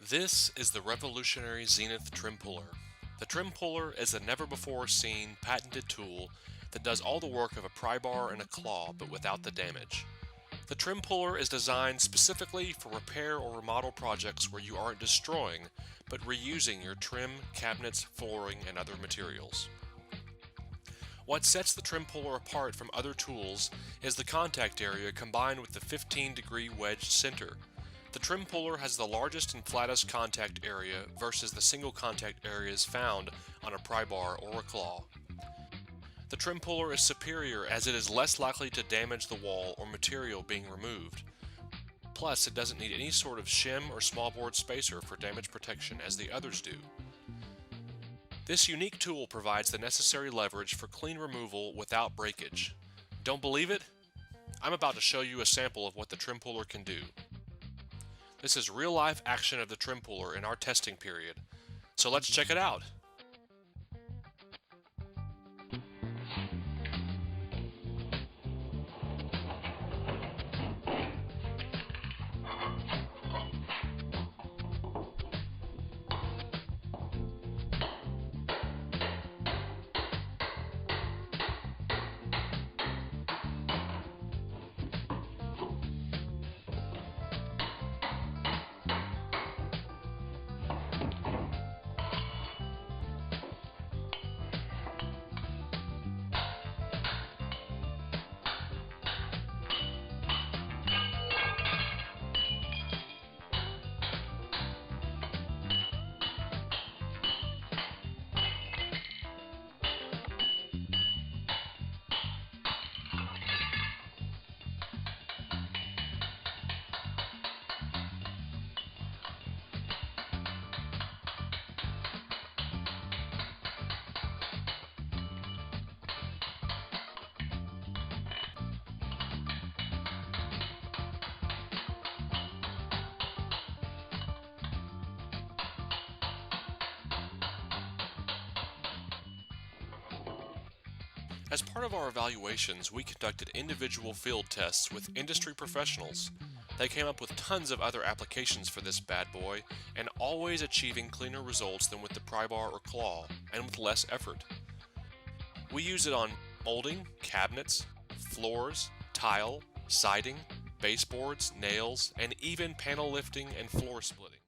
This is the revolutionary Zenith trim puller. The trim puller is a never-before-seen patented tool that does all the work of a pry bar and a claw but without the damage. The trim puller is designed specifically for repair or remodel projects where you aren't destroying but reusing your trim, cabinets, flooring, and other materials. What sets the trim puller apart from other tools is the contact area combined with the 15-degree wedged center. The trim puller has the largest and flattest contact area versus the single contact areas found on a pry bar or a claw. The trim puller is superior as it is less likely to damage the wall or material being removed. Plus, it doesn't need any sort of shim or smallbore spacer for damage protection as the others do. This unique tool provides the necessary leverage for clean removal without breakage. Don't believe it? I'm about to show you a sample of what the trim puller can do. This is real-life action of the trim puller in our testing period. So let's check it out. As part of our evaluations, we conducted individual field tests with industry professionals. They came up with tons of other applications for this bad boy, and always achieving cleaner results than with the pry bar or claw, and with less effort. We use it on molding, cabinets, floors, tile, siding, baseboards, nails, and even panel lifting and floor splitting.